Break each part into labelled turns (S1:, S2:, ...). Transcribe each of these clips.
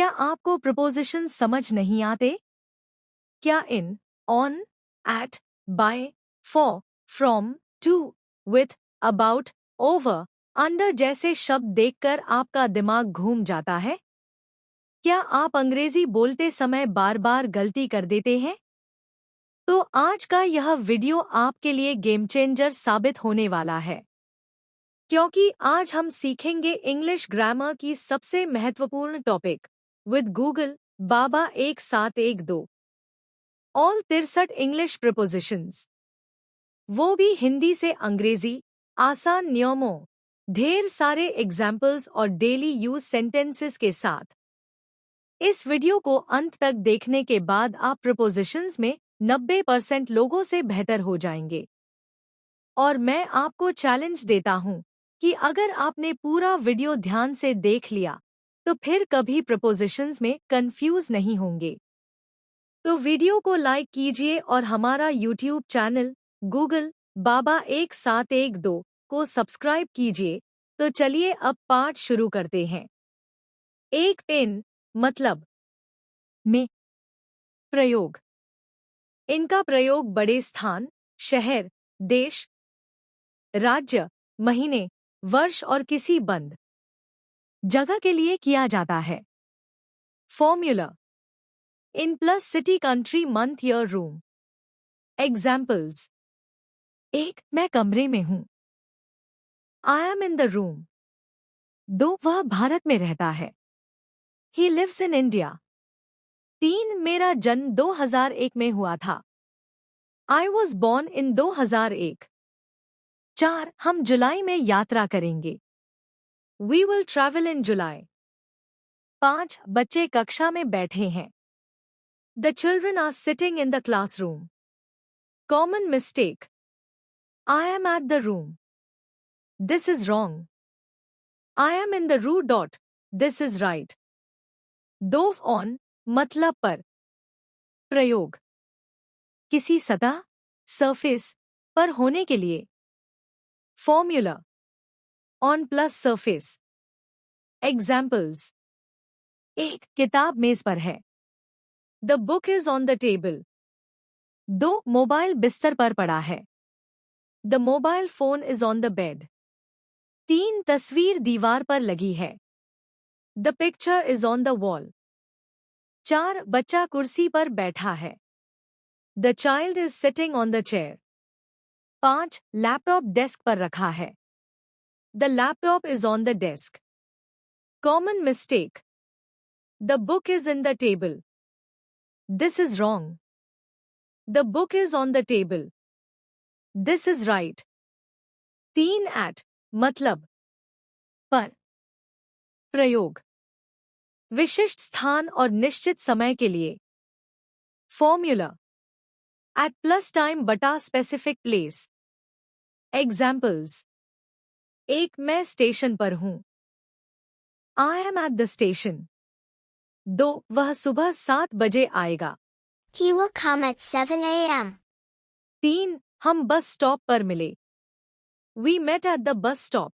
S1: क्या आपको प्रपोजिशन समझ नहीं आते? क्या in, on, at, by, for, from, to, with, about, over, under जैसे शब्द देखकर आपका दिमाग घूम जाता है? क्या आप अंग्रेजी बोलते समय बार बार गलती कर देते हैं? तो आज का यह वीडियो आपके लिए गेम चेंजर साबित होने वाला है, क्योंकि आज हम सीखेंगे इंग्लिश ग्रामर की सबसे महत्वपूर्ण topic with Google Baba 1712 all 63 English propositions, वो भी हिंदी से अंग्रेजी, आसान नियमों, ढेर सारे एग्जाम्पल्स और डेली यूज सेंटेंसेस के साथ। इस वीडियो को अंत तक देखने के बाद आप प्रपोजिशंस में 90% लोगों से बेहतर हो जाएंगे। और मैं आपको चैलेंज देता हूं कि अगर आपने पूरा वीडियो ध्यान से देख लिया तो फिर कभी प्रपोजिशंस में कंफ्यूज नहीं होंगे। तो वीडियो को लाइक कीजिए और हमारा यूट्यूब चैनल गूगल बाबा 1712 को सब्सक्राइब कीजिए। तो चलिए अब पाठ शुरू करते हैं। एक इन मतलब में प्रयोग। इनका प्रयोग बड़े स्थान, शहर, देश, राज्य, महीने, वर्ष और किसी बंद जगह के लिए किया जाता है। Formula in plus city country month year room. Examples: एक, मैं कमरे में हूं, आई एम इन द रूम। दो, वह भारत में रहता है, ही लिव्स इन इंडिया। तीन, मेरा जन्म 2001 में हुआ था, आई वॉज बॉर्न इन 2001। चार, हम जुलाई में यात्रा करेंगे, we will travel in July. पांच, बच्चे कक्षा में बैठे हैं, the children are sitting in the classroom. Common mistake: I am at the room, this is wrong. I am in the room dot, this is right. दो, on मतलब पर प्रयोग। किसी सतह, सरफेस पर होने के लिए। Formula on plus surface. Examples: एक, किताब मेज पर है, the book is on the table. दो, मोबाइल बिस्तर पर पड़ा है, the mobile phone is on the bed. तीन, तस्वीर दीवार पर लगी है, the picture is on the wall. चार, बच्चा कुर्सी पर बैठा है, the child is sitting on the chair. पांच, लैपटॉप डेस्क पर रखा है, the laptop is on the desk. Common mistake: the book is in the table, this is wrong. The book is on the table, this is right. तीन, eight मतलब पर प्रयोग। विशिष्ट स्थान और निश्चित समय के लिए। फॉर्मूला एट प्लस टाइम बटा स्पेसिफिक प्लेस। एग्जाम्पल्स: एक, मैं स्टेशन पर हूं, आई एम एट द स्टेशन। दो, वह सुबह 7 बजे आएगा,
S2: He will come at 7 a.m.
S1: तीन, हम बस स्टॉप पर मिले, we met at the bus stop.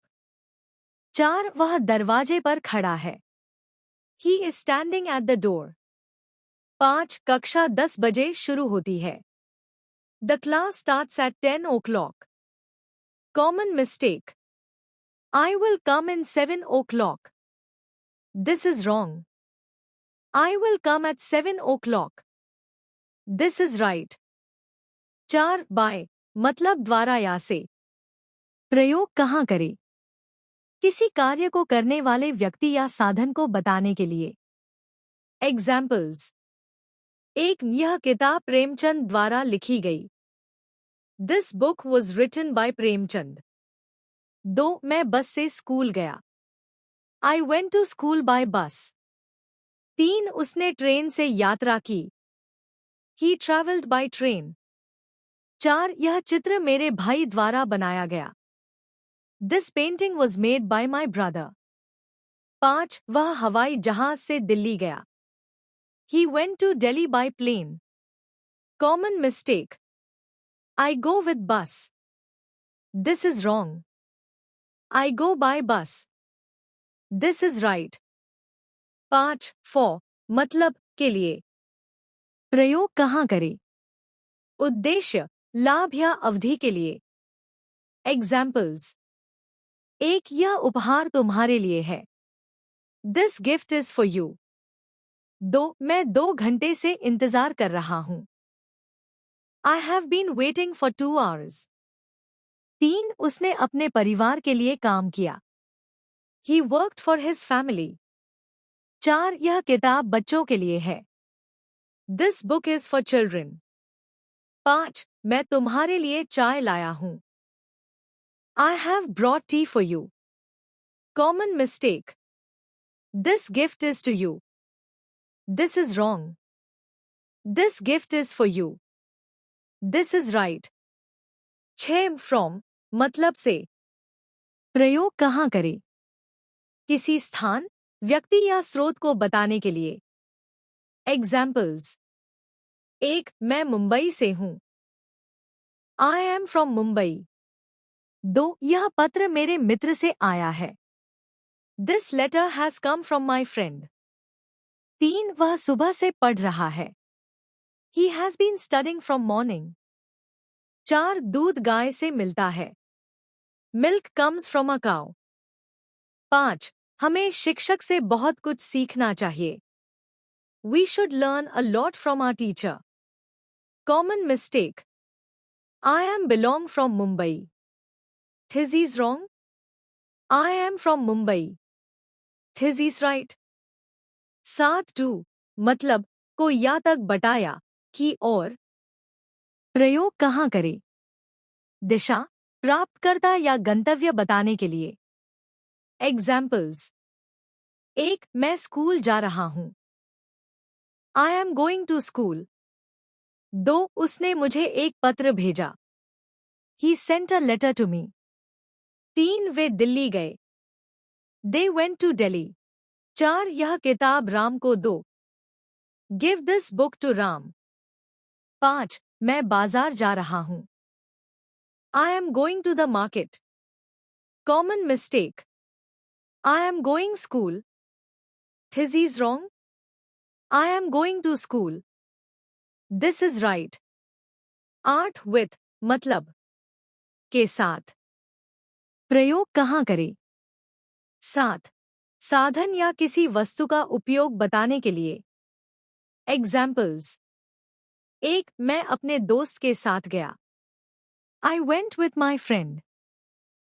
S1: चार, वह दरवाजे पर खड़ा है, he is standing at the door. पांच, कक्षा 10 बजे शुरू होती है, the class starts at 10 o'clock। Common mistake: I will come in 7 o'clock, this is wrong. I will come at 7 o'clock, this is right. चार, बाय मतलब द्वारा या से। प्रयोग कहाँ करें? किसी कार्य को करने वाले व्यक्ति या साधन को बताने के लिए। एग्जाम्पल्स: एक, यह किताब प्रेमचंद द्वारा लिखी गई, this book was written by Premchand. दो, मैं बस से स्कूल गया, I went to school by bus. तीन, उसने ट्रेन से यात्रा की, ही ट्रैवल्ड बाय ट्रेन। चार, यह चित्र मेरे भाई द्वारा बनाया गया, this painting was made by my brother. पांच, वह हवाई जहाज से दिल्ली गया, he went to Delhi by plane. Common mistake: I go with bus, this is wrong. I go by bus, this is right. 5. For मतलब के लिए। प्रयोग कहाँ करें? उद्देश्य, लाभ या अवधि के लिए। एग्जाम्पल्स। 1. यह उपहार तुम्हारे लिए है। This gift is for you. 2. मैं 2 घंटे से इंतजार कर रहा हूँ। I have been waiting for 2 hours. 3. उसने अपने परिवार के लिए काम किया। He worked for his family. 4. यह किताब बच्चों के लिए है। This book is for children. 5. मैं तुम्हारे लिए चाय लाया हूँ। I have brought tea for you. Common mistake. This gift is to you. This is wrong. This gift is for you. This is right. 6. From मतलब से। प्रयोग कहाँ करें? किसी स्थान, व्यक्ति या स्रोत को बताने के लिए। एग्जाम्पल्स। 1. मैं मुंबई से हूँ। I am from Mumbai. 2. यह पत्र मेरे मित्र से आया है। This letter has come from my friend. 3. वह सुबह से पढ़ रहा है। He has been studying from morning. 4. दूध गाय से मिलता है। Milk comes from a cow. 5. हमें शिक्षक से बहुत कुछ सीखना चाहिए। We should learn a lot from our teacher. Common mistake. I am belong from Mumbai. This is wrong. I am from Mumbai. This is right. 7. To मतलब को या तक बटाया की और। प्रयोग कहाँ करें? दिशा, प्राप्तकर्ता या गंतव्य बताने के लिए। एग्जाम्पल्स। 1. मैं स्कूल जा रहा हूँ। I am going to school. 2. उसने मुझे एक पत्र भेजा। He sent a letter to me. 3. वे दिल्ली गए। They went to Delhi. 4. यह किताब राम को दो। Give this book to Ram. 5. मैं बाजार जा रहा हूँ। I am going to the market. Common mistake. I am going school. This is wrong. I am going to school. This is right. 8. With मतलब के साथ। प्रयोग कहाँ करें? 7. साधन या किसी वस्तु का उपयोग बताने के लिए। एग्जाम्पल्स। 1. मैं अपने दोस्त के साथ गया। I went with my friend.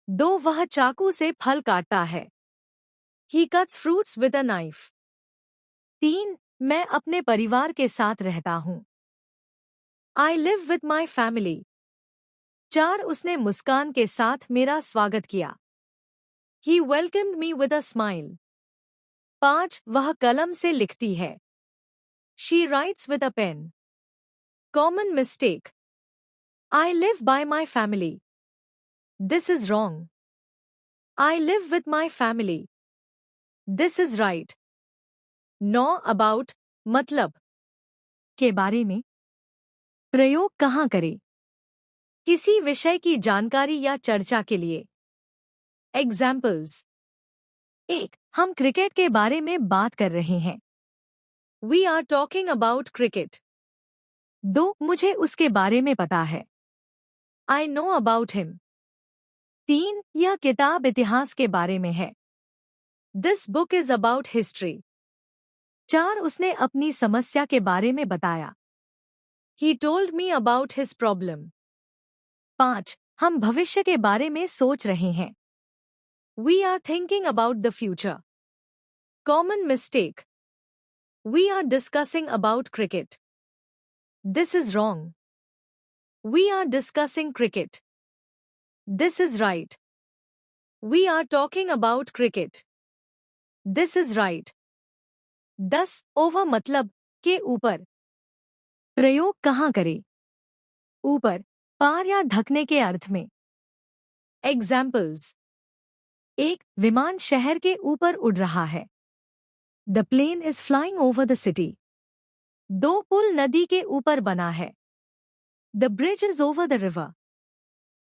S1: 2. वह चाकू से फल काटता है। He cuts fruits with a knife. 3. मैं अपने परिवार के साथ रहता हूँ। I live with my family. 4. उसने मुस्कान के साथ मेरा स्वागत किया। He welcomed me with a smile. 5. वह कलम से लिखती है। She writes with a pen. Common mistake. I live by my family. This is wrong. I live with my family. This is right. 9. About मतलब के बारे में। प्रयोग कहाँ करें? किसी विषय की जानकारी या चर्चा के लिए। एग्जाम्पल्स। 1. हम क्रिकेट के बारे में बात कर रहे हैं। We are talking about cricket. 2. मुझे उसके बारे में पता है। I know about him. 3. यह किताब इतिहास के बारे में है। This book is about history. 4. उसने अपनी समस्या के बारे में बताया। He told me about his problem. 5. हम भविष्य के बारे में सोच रहे हैं। We are thinking about the future. Common mistake. We are discussing about cricket. This is wrong. We are discussing cricket. This is right. We are talking about cricket. This is right. 10. Over मतलब के ऊपर। प्रयोग कहाँ करें? ऊपर, पार या ढकने के अर्थ में। एग्जाम्पल्स। 1. विमान शहर के ऊपर उड़ रहा है। The plane is flying over the city. 2. पुल नदी के ऊपर बना है। The bridge is over the river.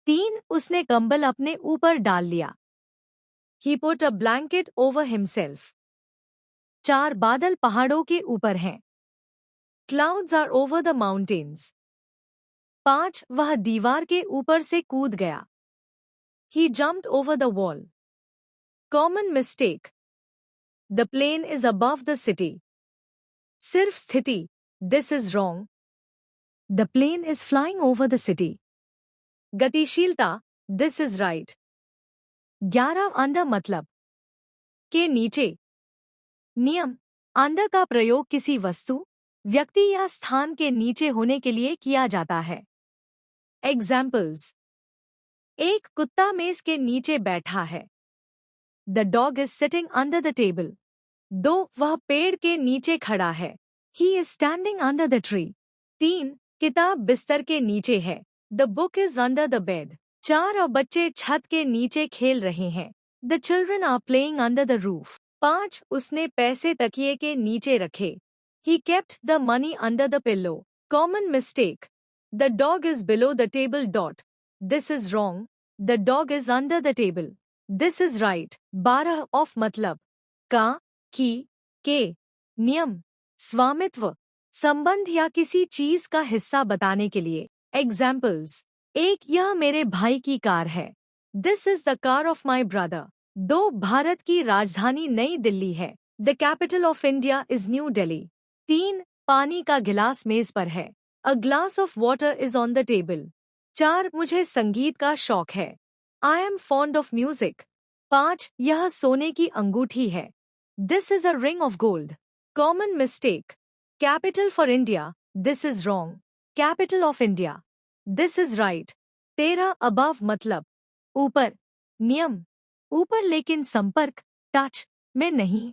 S1: 3. उसने कंबल अपने ऊपर डाल लिया। He put a blanket over himself. 4 बादल पहाड़ों के ऊपर हैं। Clouds are over the mountains. 5 वह दीवार के ऊपर से कूद गया। He jumped over the wall. Common mistake. The plane is above the city. सिर्फ स्थिति, this is wrong. The plane is flying over the city. गतिशीलता, this is right. 11 अंडर मतलब के नीचे। नियम, अंडर का प्रयोग किसी वस्तु, व्यक्ति या स्थान के नीचे होने के लिए किया जाता है। एग्जाम्पल्स, एक कुत्ता मेज के नीचे बैठा है। The dog is sitting under the table. 2 वह पेड़ के नीचे खड़ा है। He is standing under the tree. 3 किताब बिस्तर के नीचे है। The book is under the bed. 4 और बच्चे छत के नीचे खेल रहे हैं। The children are playing under the roof. 5 उसने पैसे तकिए के नीचे रखे। He kept the money under the pillow. Common mistake. The dog is below the table. This is wrong. The dog is under the table. This is right. 12 of मतलब का, की, के। नियम, स्वामित्व, संबंध या किसी चीज का हिस्सा बताने के लिए। एग्जाम्पल्स, 1 यह मेरे भाई की कार है। This is the car of my brother. 2 Bharat की राजधानी नई दिल्ली है। The capital of India is New Delhi. 3 पानी का गिलास मेज पर है। A glass of water is on the table. 4 मुझे संगीत का शौक है। I am fond of music. 5 यह सोने की अंगूठी है। This is a ring of gold. Common mistake. Capital for India. This is wrong. Capital of India. This is right. 13 above मतलब ऊपर। नियम, ऊपर लेकिन संपर्क, टच में नहीं।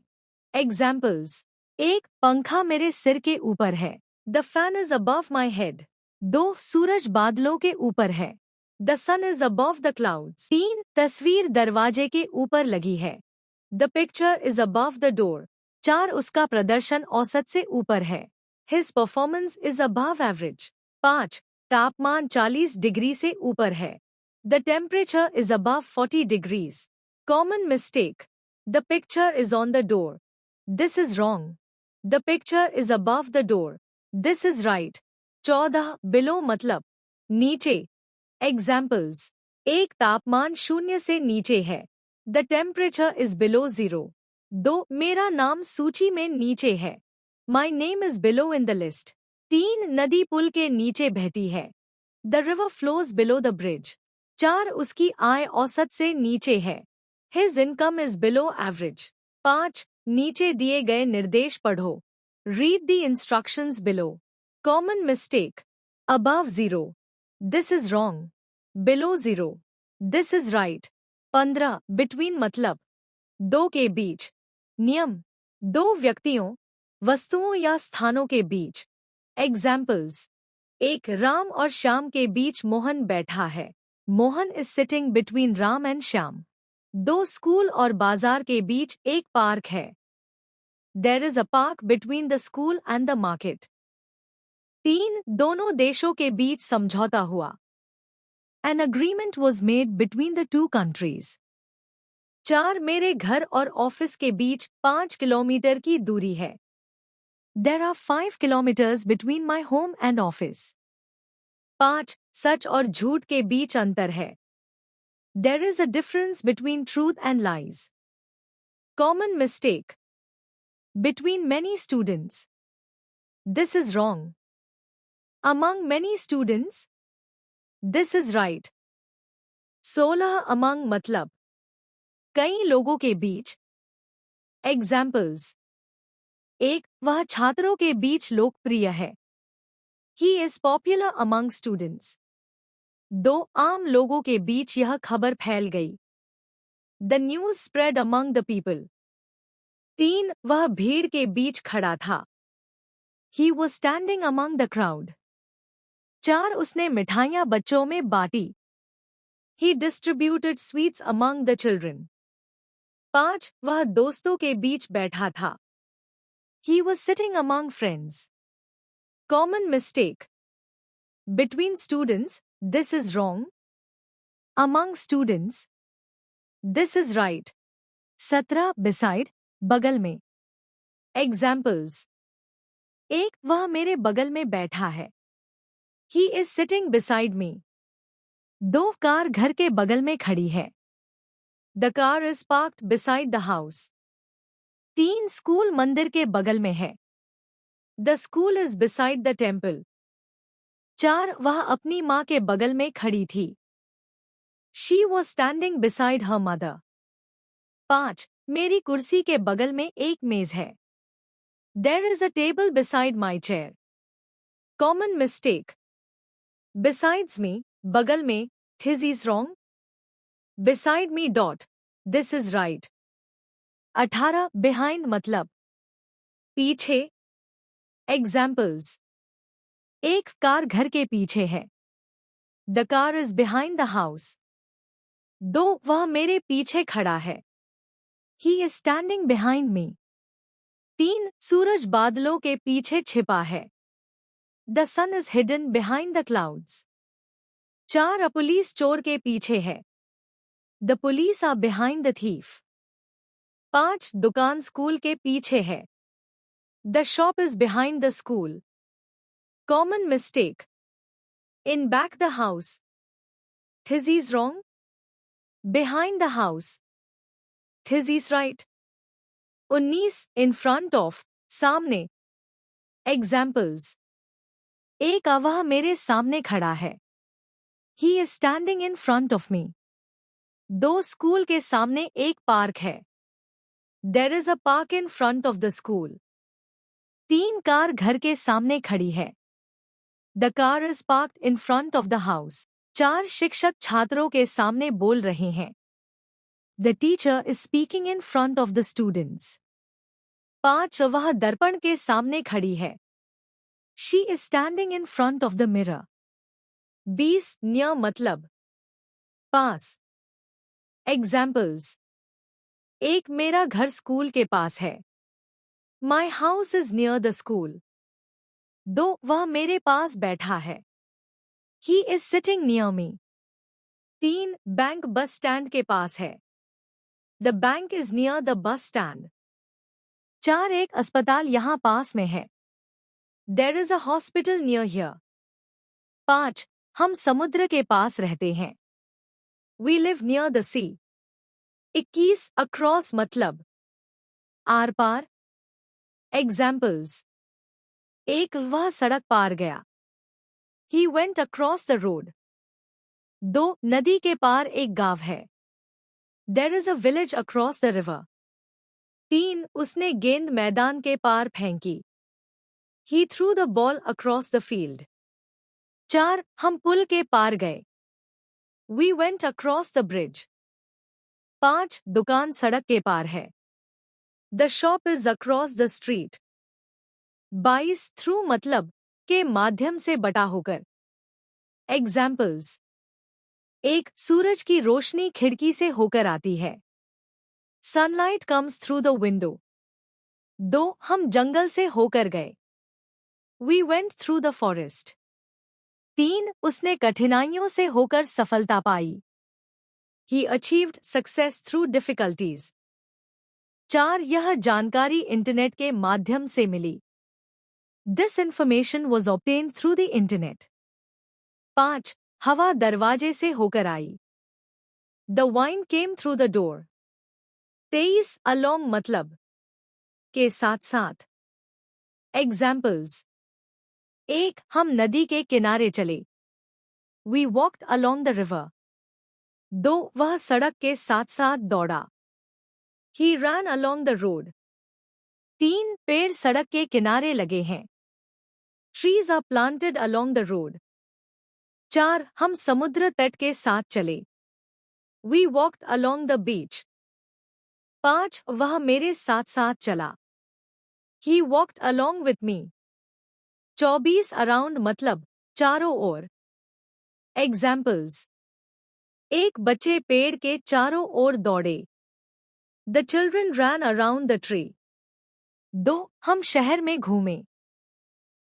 S1: Examples, 1 पंखा मेरे सिर के ऊपर है। The fan is above my head. 2 सूरज बादलों के ऊपर है। The sun is above the clouds. 3 तस्वीर दरवाजे के ऊपर लगी है। The picture is above the door. 4 उसका प्रदर्शन औसत से ऊपर है। His performance is above average. 5 तापमान 40 डिग्री से ऊपर है। The temperature is above 40 degrees. Common mistake. The picture is on the door. This is wrong. The picture is above the door. This is right. 14 below मतलब नीचे। Examples, 1 तापमान 0 से नीचे है। The temperature is below 0. 2 मेरा नाम सूची में नीचे है। My name is below in the list. 3 नदी पुल के नीचे बहती है। The river flows below the bridge. 4 उसकी आय औसत से नीचे है। His income is below average. 5 नीचे दिए गए निर्देश पढ़ो। Read the instructions below. Common mistake. Above 0. This is wrong. Below 0. This is right. 15 between मतलब 2 के बीच। नियम, 2 व्यक्तियों, वस्तुओं या स्थानों के बीच। Examples, 1 राम और श्याम के बीच मोहन बैठा है। Mohan is sitting between Ram and Shyam. 2 school और बाजार के बीच एक पार्क है। There is a park between the school and the market. 3 दोनों देशों के बीच समझौता हुआ। An agreement was made between the 2 countries. 4 मेरे घर और ऑफिस के बीच 5 किलोमीटर की दूरी है। There are 5 kilometers between my home and office. 5 सच और झूठ के बीच अंतर है। There is a difference between truth and lies. Common mistake. Between many students. This is wrong. Among many students. This is right. 16 among मतलब कई लोगों के बीच। Examples, 1 वह छात्रों के बीच लोकप्रिय है। He is popular among students. 2 आम लोगों के बीच यह खबर फैल गई। The news spread among the people. 3 वह भीड़ के बीच खड़ा था। He was standing among the crowd. 4 उसने मिठाइयाँ बच्चों में बांटी। He distributed sweets among the children. 5 वह दोस्तों के बीच बैठा था। He was sitting among friends. Common mistake. Between students, this is wrong. Among students, this is right. 17 beside, बगल में। एग्जाम्पल्स। एक, वह मेरे बगल में बैठा है। He is sitting beside me. दो, कार घर के बगल में खड़ी है। The car is parked beside the house. तीन, स्कूल मंदिर के बगल में है। The school is beside the temple. चार, वह अपनी माँ के बगल में खड़ी थी। She was standing beside her mother. पाँच, मेरी कुर्सी के बगल में एक मेज है। There is a table beside my chair. Common mistake. Besides me, बगल में, this is wrong. Beside me dot, this is right. 18, behind मतलब पीछे। Examples. एक, कार घर के पीछे है। The car is behind the house. दो, वह मेरे पीछे खड़ा है। He is standing behind me. तीन, सूरज बादलों के पीछे छिपा है। The sun is hidden behind the clouds. चार, पुलिस चोर के पीछे है। The police are behind the thief. पाँच, दुकान स्कूल के पीछे है। The shop is behind the school. Common mistake. In back the house. This is wrong. Behind the house. This is right. 19, in front of, सामने। Examples. एक, वह मेरे सामने खड़ा है। He is standing in front of me. दो, school के सामने एक पार्क है। There is a park in front of the school. तीन, कार घर के सामने खड़ी है। The car is parked in front of the house. चार, शिक्षक छात्रों के सामने बोल रहे हैं। The teacher is speaking in front of the students. पाँच, वह दर्पण के सामने खड़ी है। She is standing in front of the mirror. 20, near मतलब पास। Examples. एक, मेरा घर स्कूल के पास है। My house is near the school. दो, वह मेरे पास बैठा है। He is sitting near me. तीन, बैंक बस स्टैंड के पास है। The bank is near the bus stand. चार, एक अस्पताल यहाँ पास में है। There is a hospital near here. पाँच, हम समुद्र के पास रहते हैं। We live near the sea. 21, across मतलब आर पार। Examples. एक, वह सड़क पार गया। He went across the road. दो, नदी के पार एक गांव है। There is a village across the river. तीन, उसने गेंद मैदान के पार फेंकी। He threw the ball across the field. चार, हम पुल के पार गए। We went across the bridge. पाँच, दुकान सड़क के पार है। The shop is across the street. 22, through मतलब के माध्यम से बटा होकर। Examples. एक, सूरज की रोशनी खिड़की से होकर आती है। Sunlight comes through the window. दो, हम जंगल से होकर गए। We went through the forest. तीन, उसने कठिनाइयों से होकर सफलता पाई। He achieved success through difficulties. चार, यह जानकारी इंटरनेट के माध्यम से मिली। This information was obtained through the internet. पाँच, हवा दरवाजे से होकर आई। The wind came through the door. 23, along मतलब के साथ साथ। Examples. एक, हम नदी के किनारे चले। We walked along the river. दो, वह सड़क के साथ साथ दौड़ा। He ran along the road. तीन, पेड़ सड़क के किनारे लगे हैं। Trees are planted along the road. चार, हम समुद्र तट के साथ चले। We walked along the beach. पाँच, वह मेरे साथ साथ चला। He walked along with me. 24, around मतलब चारों ओर। Examples. एक, बच्चे पेड़ के चारों ओर दौड़े। The children ran around the tree. दो, हम शहर में घूमे।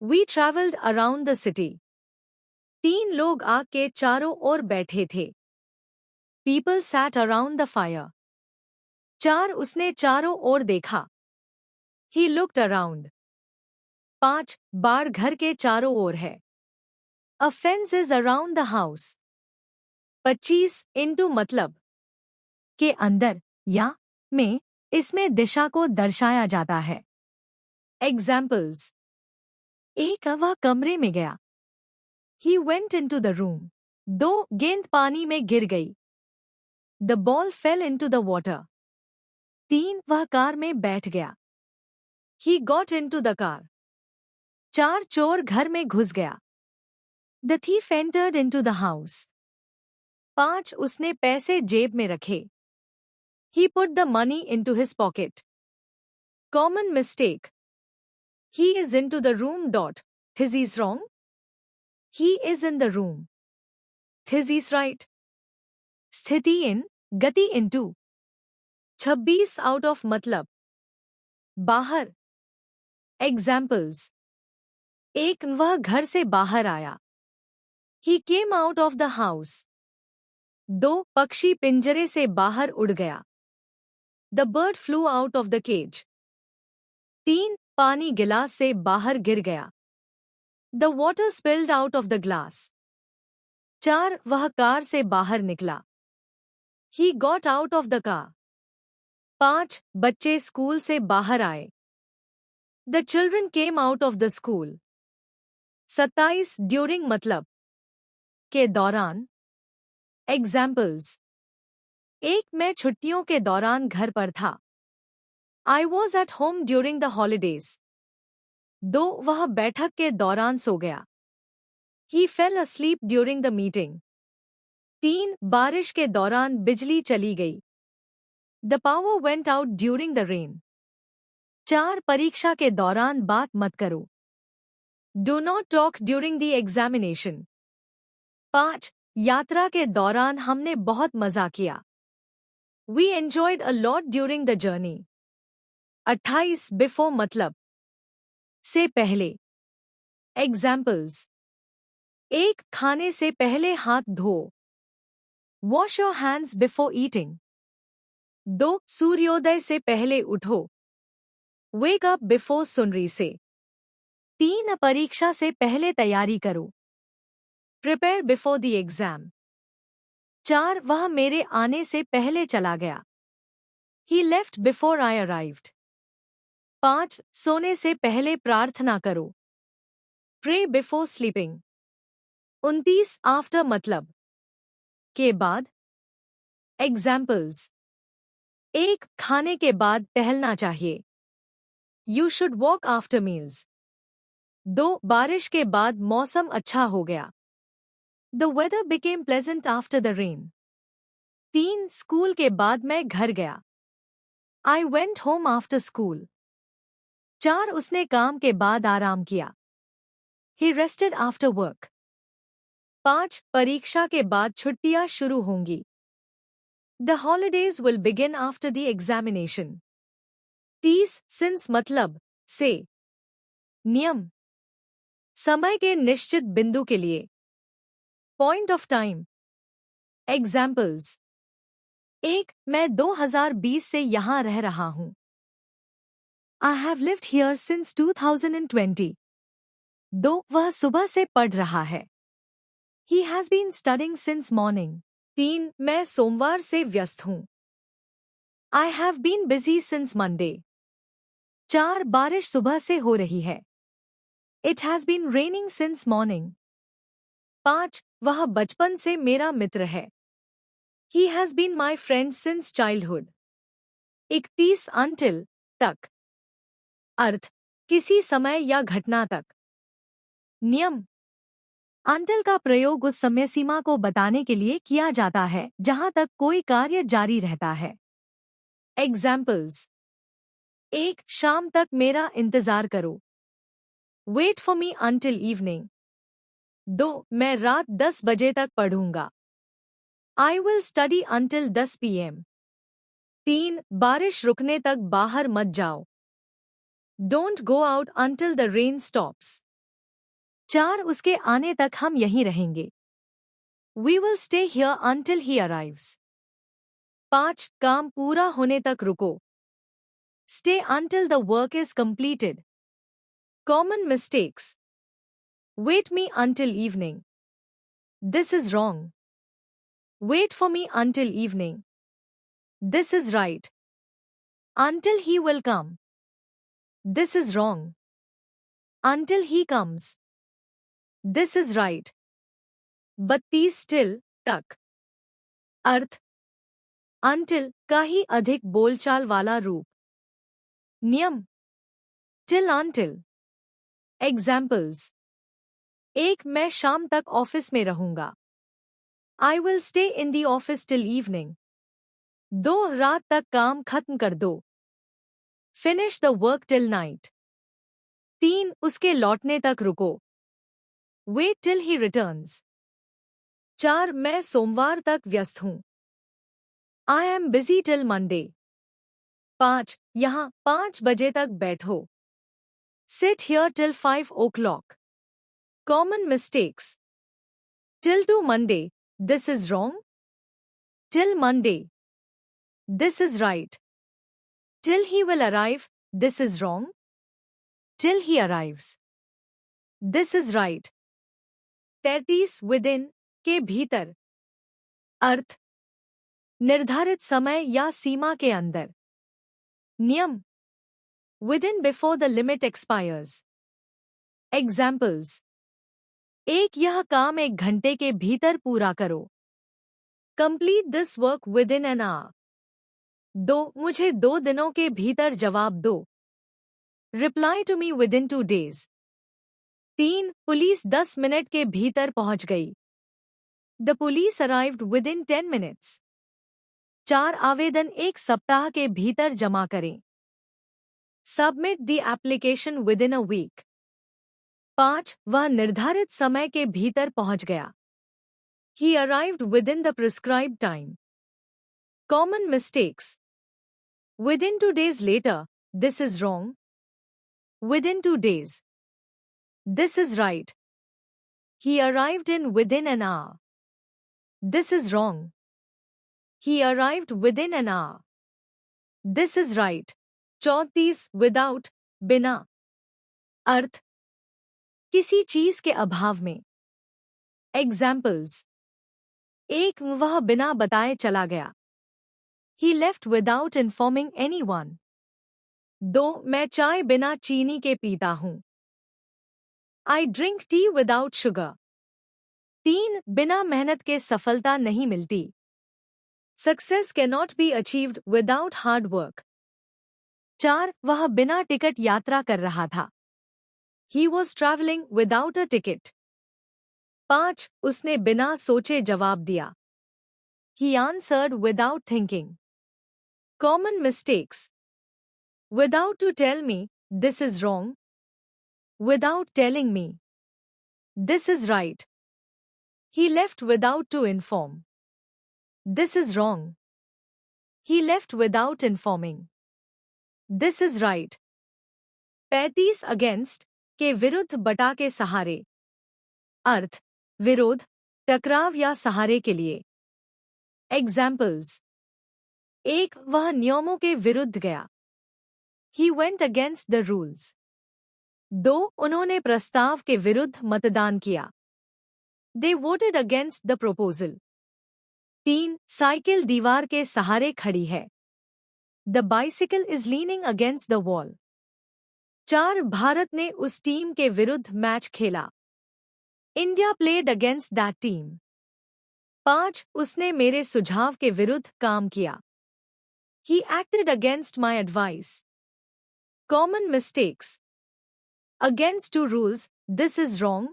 S1: We traveled around the city. तीन, लोग आग के चारों ओर बैठे थे। People sat around the fire. चार, उसने चारों ओर देखा। He looked around. 5. बाड़ घर के चारों ओर है. A fence is around the house. 25. into मतलब के अंदर या में इसमें दिशा को दर्शाया जाता है. Examples. एक वह कमरे में गया. He went into the room. 2. गेंद पानी में गिर गई. The ball fell into the water. 3. वह कार में बैठ गया. He got into the car. 4. चोर घर में घुस गया. The thief entered into the house. 5. उसने पैसे जेब में रखे. He put the money into his pocket. Common mistake. He is into the room. This is wrong. He is in the room. This is right. स्थिति in, गति into. 26 out of मतलब बाहर. Examples. एक वह घर से बाहर आया. He came out of the house. 2. पक्षी पिंजरे से बाहर उड़ गया. The bird flew out of the cage. 3. पानी गिलास से बाहर गिर गया. The water spilled out of the glass. 4. वह कार से बाहर निकला. He got out of the car. 5. बच्चे स्कूल से बाहर आए. The children came out of the school. 27. during मतलब के दौरान. Examples. 1. मैं छुट्टियों के दौरान घर पर था. I was at home during the holidays. 2. वह बैठक के दौरान सो गया. He fell asleep during the meeting. 3. बारिश के दौरान बिजली चली गई. The power went out during the rain. 4. परीक्षा के दौरान बात मत करो. Do not talk during the examination. 5. यात्रा के दौरान हमने बहुत मजा किया. We enjoyed a lot during the journey. 28. before मतलब से पहले. Examples. 1. खाने से पहले हाथ धो. Wash your hands before eating. 2. सूर्योदय से पहले उठो. Wake up before sunrise. 3. परीक्षा से पहले तैयारी करो. Prepare before the exam. 4. वह मेरे आने से पहले चला गया. He left before I arrived. 5. सोने से पहले प्रार्थना करो. Pray before sleeping. 29. after मतलब के बाद. Examples. 1. खाने के बाद टहलना चाहिए. You should walk after meals. 2. बारिश के बाद मौसम अच्छा हो गया. The weather became pleasant after the rain. 3. School के बाद मैं घर गया. I went home after school. 4. उसने काम के बाद आराम किया. He rested after work. 5. परीक्षा के बाद छुट्टियां शुरू होंगी. The holidays will begin after the examination. 30. since मतलब से. नियम. समय के निश्चित बिंदु के लिए. Point of time. Examples. 1. मैं 2020 से यहाँ रह रहा हूँ. I have lived here since 2020. 2. वह सुबह से पढ़ रहा है. He has been studying since morning. 3. मैं सोमवार से व्यस्त हूँ. I have been busy since Monday. 4. बारिश सुबह से हो रही है. It has been raining since morning. 5. वह बचपन से मेरा मित्र है. He has been my friend since childhood. 31. until तक. अर्थ किसी समय या घटना तक. नियम. until का प्रयोग उस समय सीमा को बताने के लिए किया जाता है जहां तक कोई कार्य जारी रहता है. Examples. 1. शाम तक मेरा इंतजार करो. Wait for me until evening. 2. मैं रात 10 बजे तक पढ़ूंगा. I will study until 10 p.m. 3. बारिश रुकने तक बाहर मत जाओ. Don't go out until the rain stops. 4. उसके आने तक हम यहीं रहेंगे. We will stay here until he arrives. 5. काम पूरा होने तक रुको. Stay until the work is completed. Common mistakes. Wait me until evening. This is wrong. Wait for me until evening. This is right. Until he will come. This is wrong. Until he comes. This is right. बत्तीस still तक. अर्थ until का ही अधिक बोलचाल वाला रूप. नियम till until. Examples. एक मैं शाम तक ऑफिस में रहूंगा. I will stay in the office till evening. दो रात तक काम खत्म कर दो. Finish the work till night. तीन उसके लौटने तक रुको. Wait till he returns. चार मैं सोमवार तक व्यस्त हूं. I am busy till Monday. पाँच यहाँ 5 बजे तक बैठो. Sit here till 5 o'clock. Common mistakes. Till to Monday, this is wrong. Till Monday. This is right. Till he will arrive, this is wrong. Till he arrives. This is right. 33 within के भीतर. अर्थ निर्धारित समय या सीमा के अंदर. नियम within before the limit expires. Examples. एक यह काम 1 घंटे के भीतर पूरा करो. Complete this work within an hour. दो मुझे 2 दिनों के भीतर जवाब दो. Reply to me within 2 days. 3 police 10 minute के भीतर पहुंच गई. The police arrived within 10 minutes. 4 आवेदन 1 सप्ताह के भीतर जमा करें. Submit the application within a week. 5 वह निर्धारित समय के भीतर पहुंच गया. He arrived within the prescribed time. Common mistakes. Within 2 days later, this is wrong. Within 2 days. This is right. He arrived in within an hour. This is wrong. He arrived within an hour. This is right. 34 without, बिना. अर्थ किसी चीज के अभाव में. Examples. 1 वह बिना बताए चला गया. He left without informing anyone. 2 मैं चाय बिना चीनी के पीता हूं. I drink tea without sugar. 3 बिना मेहनत के सफलता नहीं मिलती. Success cannot be achieved without hard work. 4 वह बिना टिकट यात्रा कर रहा था. He was traveling without a ticket. 5 उसने बिना सोचे जवाब दिया. He answered without thinking. Common mistakes. Without to tell me, this is wrong. Without telling me. This is right. He left without to inform. This is wrong. He left without informing. This is right. 35 against के विरुद्ध बटा के सहारे. अर्थ विरोध, टकराव या सहारे के लिए. Examples. 1 वह नियमों के विरुद्ध गया. He went against the rules. 2 उन्होंने प्रस्ताव के विरुद्ध मतदान किया. They voted against the proposal. 3 cycle दीवार के सहारे खड़ी है. The bicycle is leaning against the wall. 4 Bharat ने उस टीम के विरुद्ध मैच खेला. India played against that team. 5 उसने मेरे सुझाव के विरुद्ध काम किया. He acted against my advice. Common mistakes. Against to rules, this is wrong.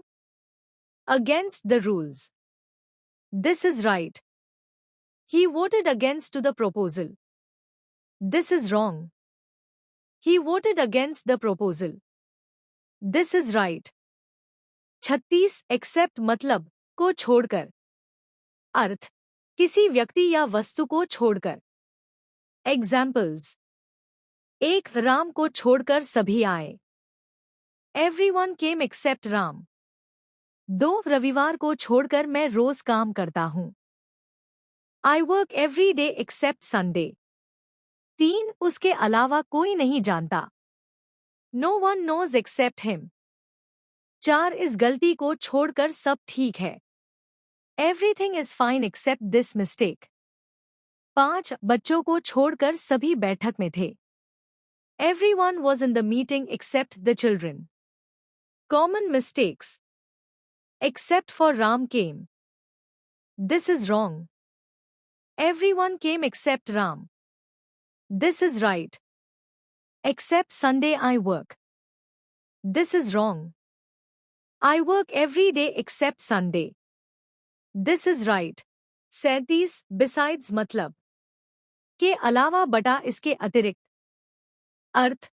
S1: Against the rules. This is right. He voted against to the proposal. This is wrong. He voted against the proposal. This is right. 36 except मतलब को छोड़कर. अर्थ किसी व्यक्ति या वस्तु को छोड़कर. Examples. 1 Ram को छोड़कर सभी आए. Everyone came except Ram. 2 रविवार को छोड़कर मैं रोज काम करता हूं. I work every day except Sunday. 3 उसके अलावा कोई नहीं जानता। No one knows except him. 4 इस गलती को छोड़कर सब ठीक है। Everything is fine except this mistake. 5 बच्चों को छोड़कर सभी बैठक में थे। Everyone was in the meeting except the children. Common mistakes. Except for Ram came. This is wrong. Everyone came except Ram. This is right. Except Sunday I work. This is wrong. I work every day except Sunday. This is right. 37 besides मतलब के अलावा बटा इसके अतिरिक्त। अर्थ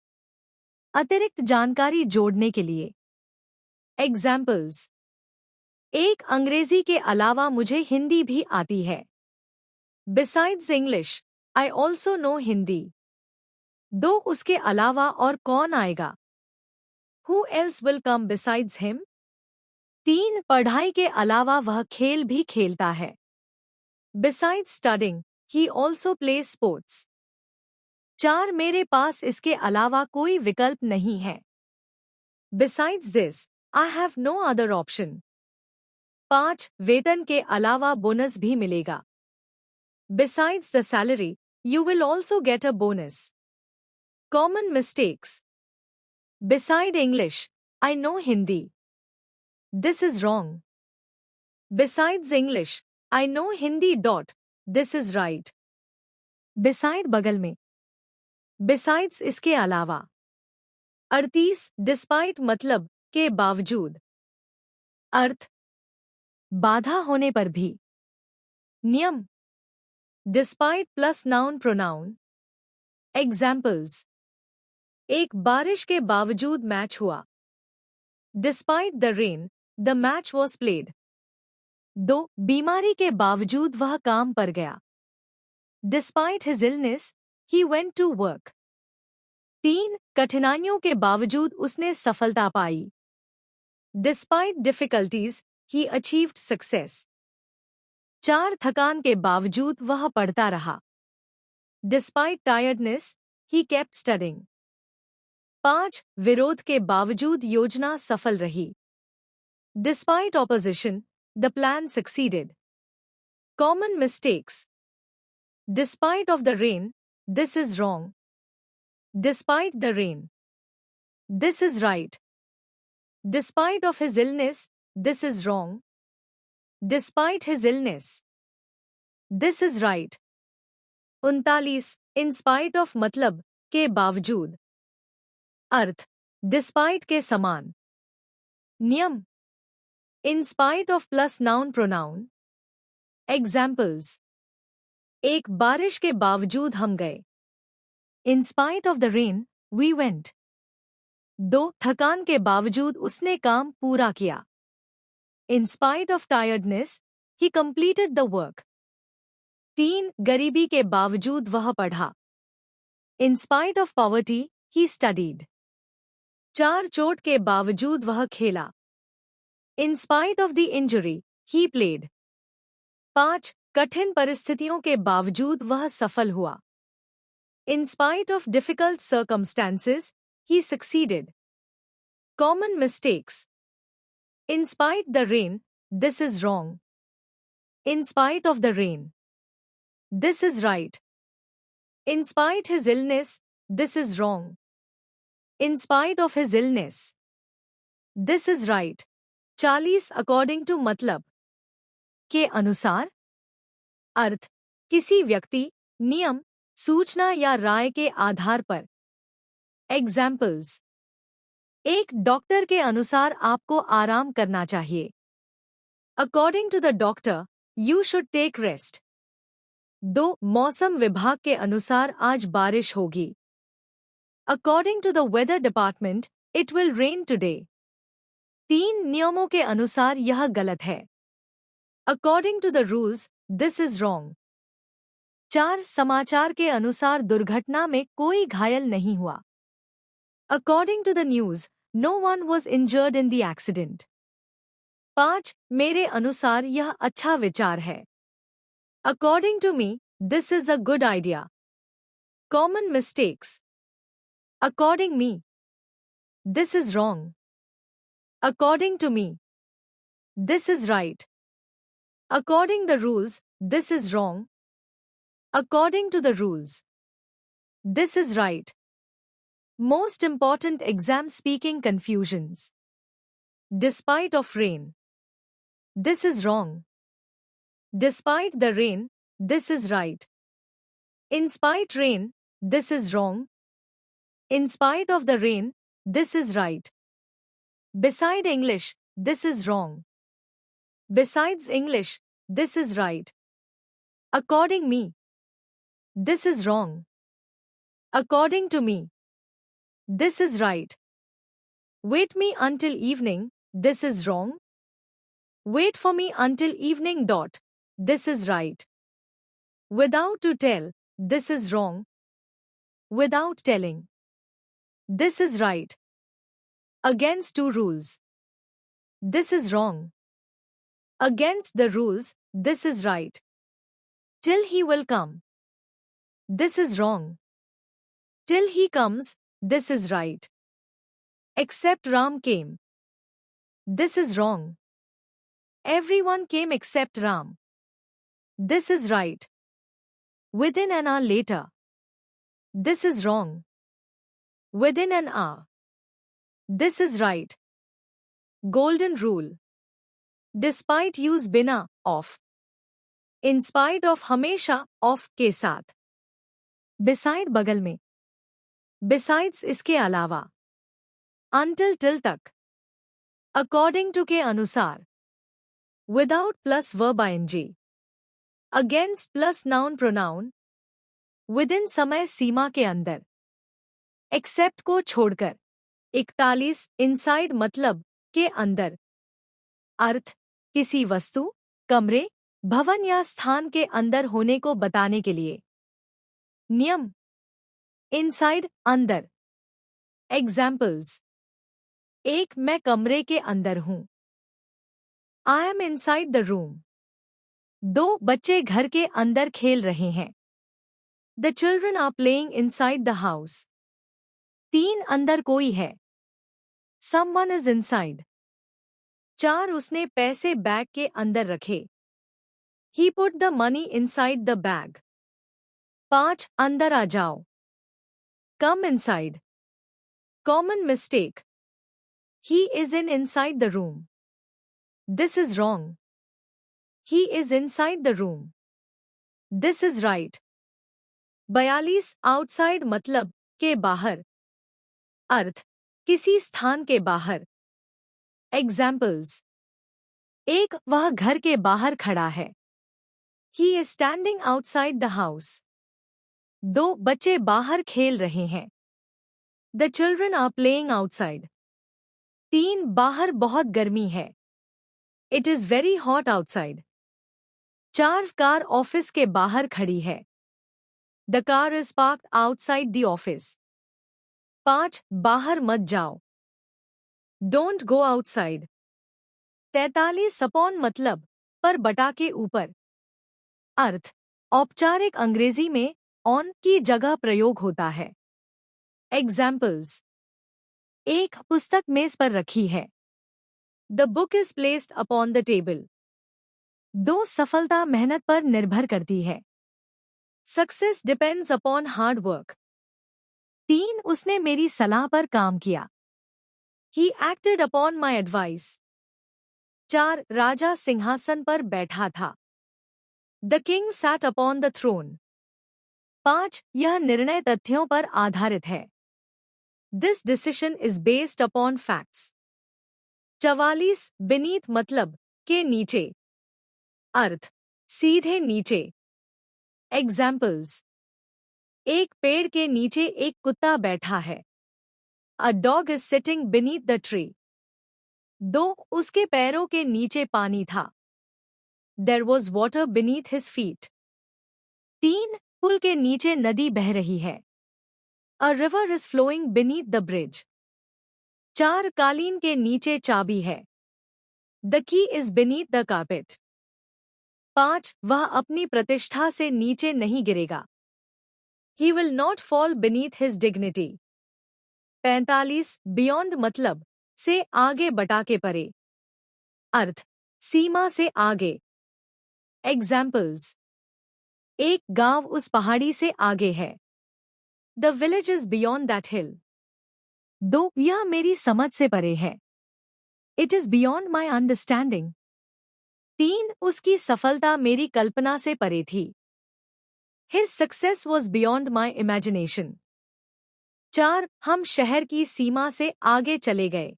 S1: अतिरिक्त जानकारी जोड़ने के लिए। एग्जाम्पल्स एक अंग्रेजी के अलावा मुझे हिंदी भी आती है। Besides English, I also know Hindi. 2 उसके अलावा और कौन आएगा? Who else will come besides him? 3 पढ़ाई के अलावा वह खेल भी खेलता है। Besides studying, he also plays sports. 4 मेरे पास इसके अलावा कोई विकल्प नहीं है। Besides this, I have no other option. 5 वेतन के अलावा बोनस भी मिलेगा। Besides the salary, you will also get a bonus. Common mistakes. Beside English, I know Hindi. This is wrong. Besides English, I know Hindi. This is right. Beside बगल में। Besides इसके अलावा। 38 despite मतलब के बावजूद। अर्थ बाधा होने पर भी। नियम despite plus noun pronoun. Examples एक बारिश के बावजूद मैच हुआ। Despite the rain the match was played. 2 बीमारी के बावजूद वह काम पर गया। Despite his illness he went to work. 3 कठिनाइयों के बावजूद उसने सफलता पाई। Despite difficulties he achieved success. 4 थकान के बावजूद वह पढ़ता रहा। Despite tiredness he kept studying. 5 विरोध के बावजूद योजना सफल रही। Despite opposition the plan succeeded. Common mistakes despite of the rain this is wrong. Despite the rain. This is right. Despite of his illness, this is wrong. Despite his illness. This is right. 39 in spite of मतलब के बावजूद। अर्थ despite के समान। नियम in spite of plus noun pronoun। Examples एक बारिश के बावजूद हम गए। In spite of the rain, we went. 2 थकान के बावजूद उसने काम पूरा किया। In spite of tiredness, he completed the work. 3 गरीबी के बावजूद वह पढ़ा। In spite of poverty, he studied. 4 चोट के बावजूद वह खेला। In spite of the injury, he played. 5 कठिन परिस्थितियों के बावजूद वह सफल हुआ। In spite of difficult circumstances, he succeeded. Common mistakes. In spite the rain, this is wrong. In spite of the rain. This is right. In spite his illness, this is wrong. In spite of his illness. This is right. 40 according to मतलब के अनुसार। अर्थ किसी व्यक्ति, नियम, सूचना या राय के आधार पर। एग्जाम्पल्स एक डॉक्टर के अनुसार आपको आराम करना चाहिए। According to the doctor you should take rest. 2 मौसम विभाग के अनुसार आज बारिश होगी। According to the weather department it will rain today. 3 नियमों के अनुसार यह गलत है। According to the rules this is wrong. 4 समाचार के अनुसार दुर्घटना में कोई घायल नहीं हुआ। According to the news, no one was injured in the accident. 5 मेरे अनुसार यह अच्छा विचार है। According to me, this is a good idea. Common mistakes. According me. This is wrong. According to me. This is right. According the rules, this is wrong. According to the rules. This is right. Most important exam speaking confusions. Despite of rain. This is wrong. Despite the rain, this is right. In spite rain, this is wrong. In spite of the rain, this is right. Beside English, this is wrong. Besides English, this is right. According me. This is wrong. According to me. This is right. Wait me until evening, this is wrong. Wait for me until evening. This is right. Without to tell, this is wrong. Without telling. This is right. Against two rules. This is wrong. Against the rules, this is right. Till he will come. This is wrong. Till he comes, this is right. Except Ram came. This is wrong. Everyone came except Ram. This is right. Within an hour later. This is wrong. Within an hour. This is right. Golden rule. Despite use बिना of. In spite of हमेशा of के साथ. Beside बगल में. Besides इसके अलावा. Until till तक. According to के अनुसार. Without plus verb ing. Against plus noun pronoun. Within समय सीमा के अंदर. Except को छोड़कर. 41 inside मतलब के अंदर. अर्थ किसी वस्तु, कमरे, भवन या स्थान के अंदर होने को बताने के लिए. नियम. Inside अंदर. Examples. एक मैं कमरे के अंदर हूं. I am inside the room. दो बच्चे घर के अंदर खेल रहे हैं. The children are playing inside the house. तीन अंदर कोई है. Someone is inside. 4 उसने पैसे बैग के अंदर रखे. He put the money inside the bag. 5 अंदर आ जाओ. Come inside. Common mistake. He is inside the room. This is wrong. He is inside the room. This is right. 42 outside मतलब के बाहर. अर्थ किसी स्थान के बाहर. Examples. एक वह घर के बाहर खड़ा है. He is standing outside the house. दो बच्चे बाहर खेल रहे हैं. The children are playing outside. 3 बाहर बहुत गर्मी है. It is very hot outside. 4 car office के बाहर खड़ी है. The car is parked outside the office. 5 बाहर मत जाओ. Don't go outside. 43 upon मतलब पर बटा के ऊपर. अर्थ औपचारिक अंग्रेजी में on की जगह प्रयोग होता है. Examples. एक पुस्तक मेज पर रखी है. The book is placed upon the table. 2 सफलता मेहनत पर निर्भर करती है. Success depends upon hard work. 3 उसने मेरी सलाह पर काम किया. He acted upon my advice. 4 राजा सिंहासन पर बैठा था. The king sat upon the throne. 5 यह निर्णय तथ्यों पर आधारित है. This decision is based upon facts. 44 beneath मतलब के नीचे. अर्थ सीधे नीचे. Examples. एक पेड़ के नीचे एक कुत्ता बैठा है. A dog is sitting beneath the tree. 2 उसके पैरों के नीचे पानी था. There was water beneath his feet. 3 पुल के नीचे नदी बह रही है. A river is flowing beneath the bridge. 4 कालीन के नीचे चाबी है. The key is beneath the carpet. 5 वह अपनी प्रतिष्ठा से नीचे नहीं गिरेगा. He will not fall beneath his dignity. 45 beyond मतलब से आगे बटा के परे। अर्थ सीमा से आगे। एग्जाम्पल्स एक गांव उस पहाड़ी से आगे है। The village is beyond that hill. 2 यह मेरी समझ से परे है। It is beyond my understanding. 3 उसकी सफलता मेरी कल्पना से परे थी। His success was beyond my imagination. 4 हम शहर की सीमा से आगे चले गए।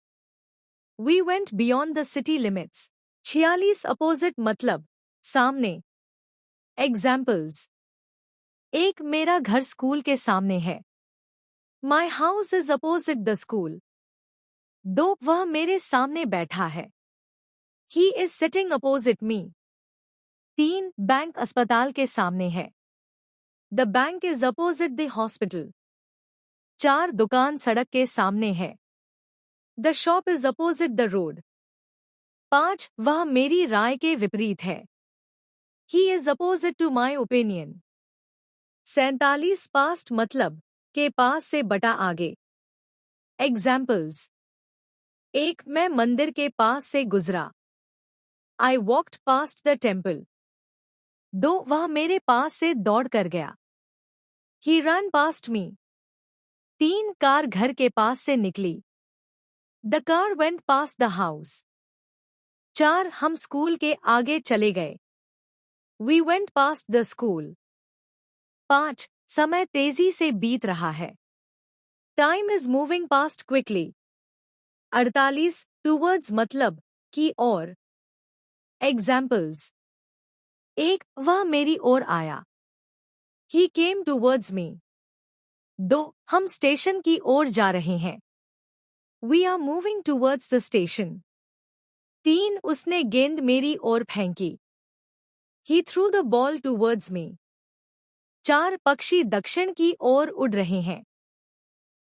S1: We went beyond the city limits. 46 opposite मतलब सामने। Examples एक मेरा घर स्कूल के सामने है। My house is opposite the school. 2 वह मेरे सामने बैठा है। He is sitting opposite me. 3 bank अस्पताल के सामने है। The bank is opposite the hospital. 4 दुकान सड़क के सामने है। The shop is opposite the road. 5 वह मेरी राय के विपरीत है। He is opposite to my opinion. 47 past मतलब के पास से बटा आगे। Examples एक मैं मंदिर के पास से गुजरा। I walked past the temple. 2 वह मेरे पास से दौड़ कर गया। He ran past me. 3 car घर के पास से निकली। The car went past the house. 4 हम स्कूल के आगे चले गए। We went past the school. 5 समय तेजी से बीत रहा है। Time is moving past quickly. 48 towards मतलब की ओर। Examples एक वह मेरी ओर आया। He came towards me. 2 हम स्टेशन की ओर जा रहे हैं। We are moving towards the station. 3 उसने गेंद मेरी ओर फेंकी। He threw the ball towards me. 4 पक्षी दक्षिण की ओर उड़ रहे हैं।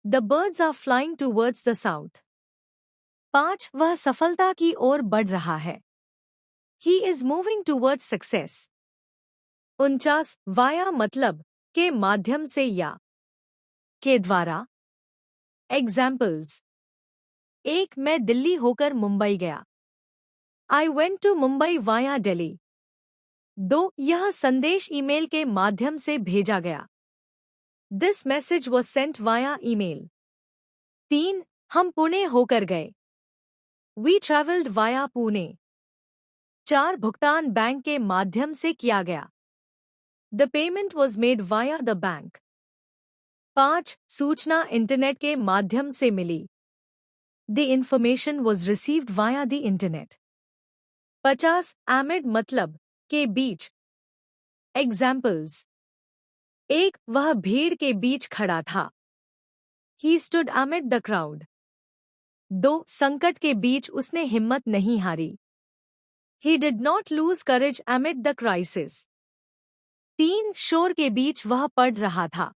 S1: The birds are flying towards the south. 5 वह सफलता की ओर बढ़ रहा है। He is moving towards success. 49 via मतलब के माध्यम से या के द्वारा। Examples एक मैं दिल्ली होकर मुंबई गया। I went to Mumbai via Delhi. 2 यह संदेश ईमेल के माध्यम से भेजा गया। This message was sent via email. 3 हम पुणे होकर गए। We traveled via Pune. 4 भुगतान बैंक के माध्यम से किया गया। The payment was made via the bank. 5 सूचना इंटरनेट के माध्यम से मिली। The information was received via the internet. 50 amid मतलब के बीच। Examples एक वह भीड़ के बीच खड़ा था। He stood amid the crowd. 2 संकट के बीच उसने हिम्मत नहीं हारी। He did not lose courage amid the crisis. 3 शोर के बीच वह पढ़ रहा था।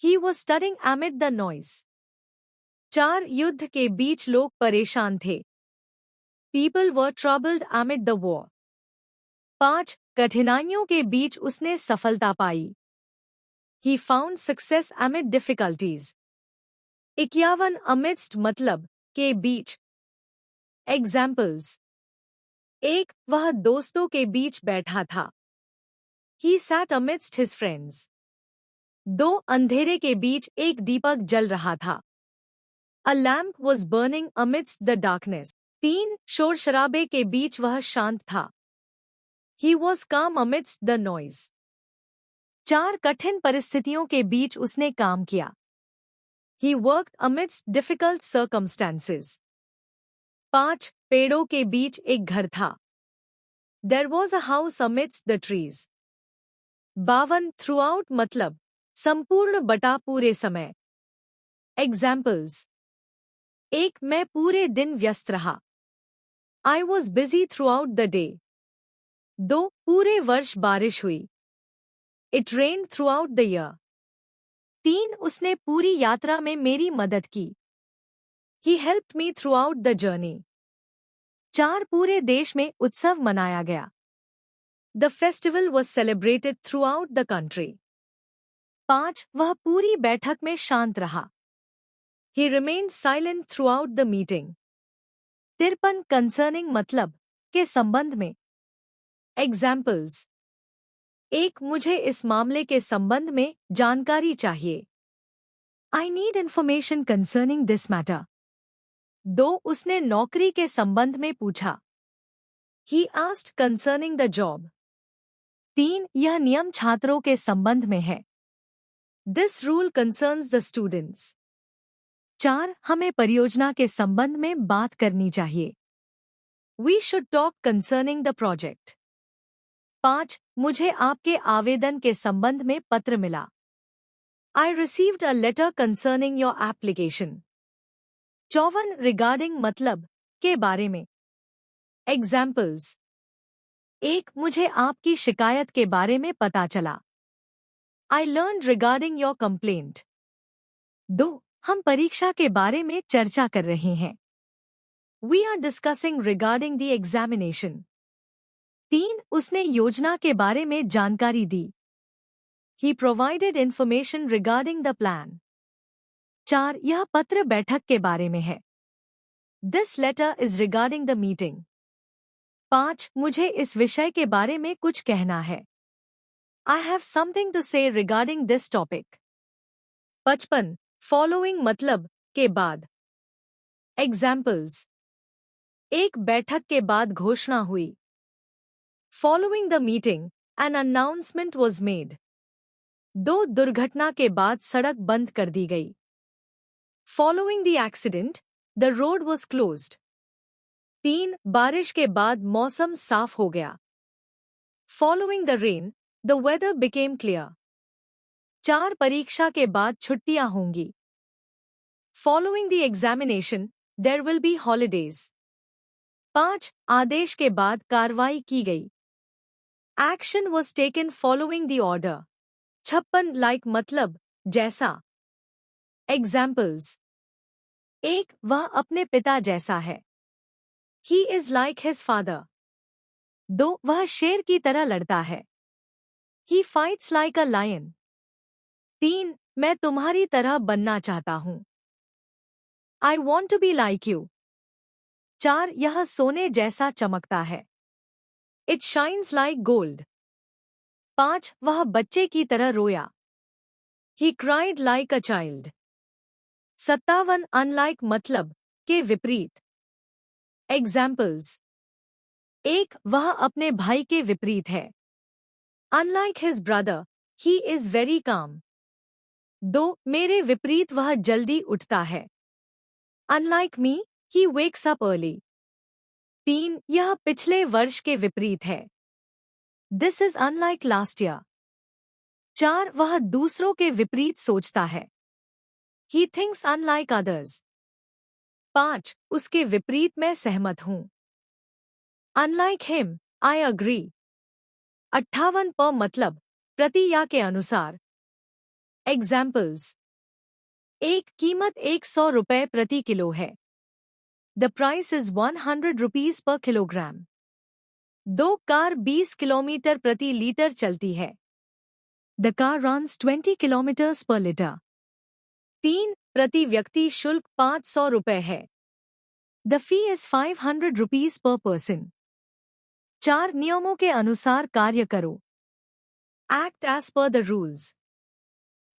S1: He was studying amid the noise. 4 युद्ध के बीच लोग परेशान थे। People were troubled amid the war. 5 कठिनाइयों के बीच उसने सफलता पाई। He found success amid difficulties. 51 amidst मतलब के बीच। Examples एक वह दोस्तों के बीच बैठा था। He sat amidst his friends. 2 अंधेरे के बीच एक दीपक जल रहा था। A lamp was burning amidst the darkness. 3 शोर शराबे के बीच वह शांत था। He was calm amidst the noise. 4 कठिन परिस्थितियों के बीच उसने काम किया। He worked amidst difficult circumstances. 5 पेड़ों के बीच एक घर था। There was a house amidst the trees. 52 throughout मतलब संपूर्ण बटा पूरे समय। Examples एक मैं पूरे दिन व्यस्त रहा। I was busy throughout the day. 2 पूरे वर्ष बारिश हुई। It rained throughout the year. 3 उसने पूरी यात्रा में मेरी मदद की। He helped me throughout the journey. 4 पूरे देश में उत्सव मनाया गया। The festival was celebrated throughout the country. 5. वह पूरी बैठक में शांत रहा. He remained silent throughout the meeting. 53. Concerning मतलब के संबंध में. Examples. 1. मुझे इस मामले के संबंध में जानकारी चाहिए. I need information concerning this matter. 2. उसने नौकरी के संबंध में पूछा. He asked concerning the job. 3. यह नियम छात्रों के संबंध में है. This rule concerns the students. 4. हमें परियोजना के संबंध में बात करनी चाहिए. We should talk concerning the project. 5. मुझे आपके आवेदन के संबंध में पत्र मिला. I received a letter concerning your application. 54. Regarding मतलब के बारे में. Examples. 1. मुझे आपकी शिकायत के बारे में पता चला. I learned regarding your complaint. 2. हम परीक्षा के बारे में चर्चा कर रहे हैं. We are discussing regarding the examination. 3. उसने योजना के बारे में जानकारी दी. He provided information regarding the plan. 4. यह पत्र बैठक के बारे में है. This letter is regarding the meeting. 5. मुझे इस विषय के बारे में कुछ कहना है. I have something to say regarding this topic. 55. Following मतलब के बाद. Examples. 1. बैठक के बाद घोषणा हुई. Following the meeting, an announcement was made. 2. दुर्घटना के बाद सड़क बंद कर दी गई. Following the accident, the road was closed. 3. बारिश के बाद मौसम साफ हो गया. Following the rain, the weather became clear. 4. परीक्षा के बाद छुट्टियां होंगी. Following the examination, there will be holidays. 5. आदेश के बाद कार्रवाई की गई. Action was taken following the order. 56. Like मतलब जैसा. Examples. 1. वह अपने पिता जैसा है. He is like his father. 2. वह शेर की तरह लड़ता है. He fights like a lion. 3. मैं तुम्हारी तरह बनना चाहता हूँ. I want to be like you. 4. यह सोने जैसा चमकता है. It shines like gold. 5. वह बच्चे की तरह रोया. He cried like a child. 57. Unlike मतलब के विपरीत. Examples. 1. वह अपने भाई के विपरीत है. Unlike his brother, he is very calm. 2. मेरे विपरीत वह जल्दी उठता है. Unlike me, he wakes up early. 3. यह पिछले वर्ष के विपरीत है. This is unlike last year. 4. वह दूसरों के विपरीत सोचता है. He thinks unlike others. 5. उसके विपरीत मैं सहमत हूँ. Unlike him, I agree. 58. पर मतलब प्रति या के अनुसार. Examples. 1. कीमत 100 रुपये प्रति किलो है. The price is 100 rupees per kilogram. 2. Car 20 kilometre प्रति लीटर चलती है. The car runs 20 kilometers per liter. 3. प्रति व्यक्ति शुल्क 500 रुपये है. The fee is 500 rupees per person. 4. नियमों के अनुसार कार्य करो. Act as per the rules.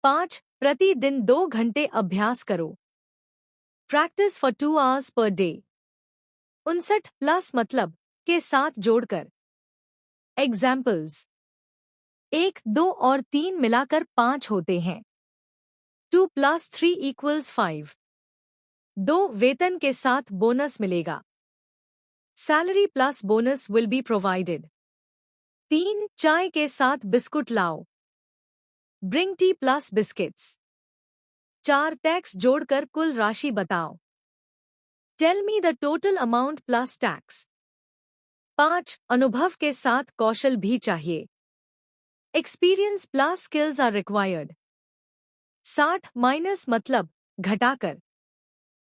S1: 5. प्रतिदिन 2 घंटे अभ्यास करो. Practice for 2 hours per day. 59 plus मतलब के साथ जोड़कर. Examples. 1, 2 और 3 मिलाकर 5 होते हैं. 2 plus 3 equals 5. 2 वेतन के साथ बोनस मिलेगा. Salary plus bonus will be provided. 3 चाय के साथ बिस्कुट लाओ. Bring tea plus biscuits. 4 tax जोड़कर कुल राशि बताओ. Tell me the total amount plus tax. 5 अनुभव के साथ कौशल भी चाहिए. Experience plus skills are required. 60 minus मतलब घटाकर.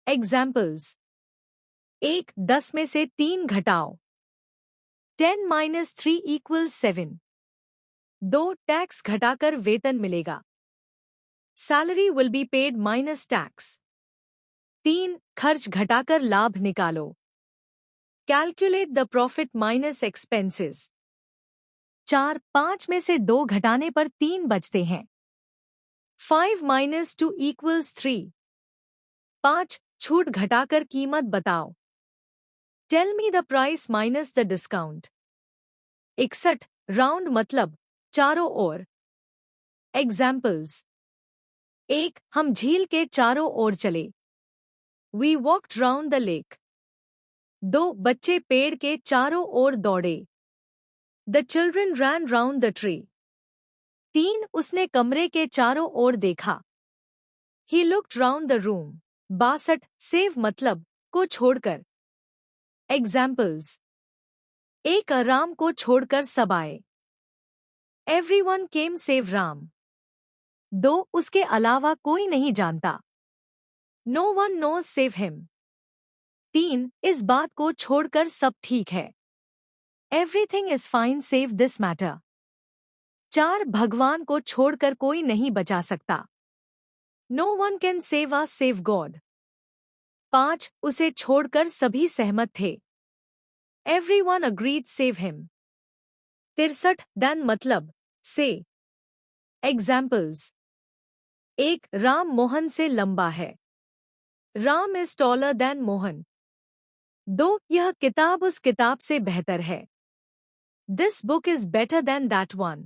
S1: Examples. 1 10 में से 3 घटाओ. 10 minus 3 equals 7. 2 टैक्स घटाकर वेतन मिलेगा. Salary will be paid minus tax. 3. खर्च घटाकर लाभ निकालो। Calculate the profit minus expenses. 4. 5 में से 2 घटाने पर 3 बचते हैं। 5 minus 2 equals 3. 5. छूट घटाकर कीमत बताओ। Tell me the price minus the discount. 61. Round मतलब चारों ओर। Examples. 1. हम झील के चारों ओर चले। We walked round the lake. 2. बच्चे पेड़ के चारों ओर दौड़े। The children ran round the tree. 3. उसने कमरे के चारों ओर देखा। He looked round the room. 62. Save मतलब को छोड़कर। Examples. 1. राम को छोड़कर सब आए। Everyone came save Ram. 2. उसके अलावा कोई नहीं जानता। No one knows save him. 3. इस बात को छोड़कर सब ठीक है। Everything is fine save this matter. 4. भगवान को छोड़कर कोई नहीं बचा सकता। No one can save us save God. 5. उसे छोड़कर सभी सहमत थे। Everyone agreed save him. 63. than मतलब से। Examples. 1. राम मोहन से लंबा है। Ram is taller than Mohan. 2. यह किताब उस किताब से बेहतर है। This book is better than that one.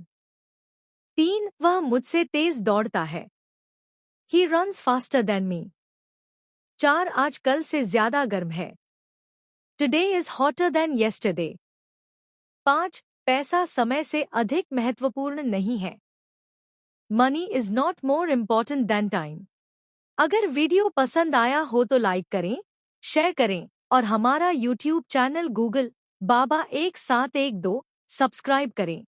S1: 3. वह मुझसे तेज दौड़ता है। He runs faster than me. 4. आज कल से ज्यादा गर्म है। Today is hotter than yesterday. 5. पैसा समय से अधिक महत्वपूर्ण नहीं है। Money is not more important than time. अगर वीडियो पसंद आया हो तो लाइक करें, शेयर करें और हमारा YouTube चैनल गूगल बाबा 1712 सब्सक्राइब करें।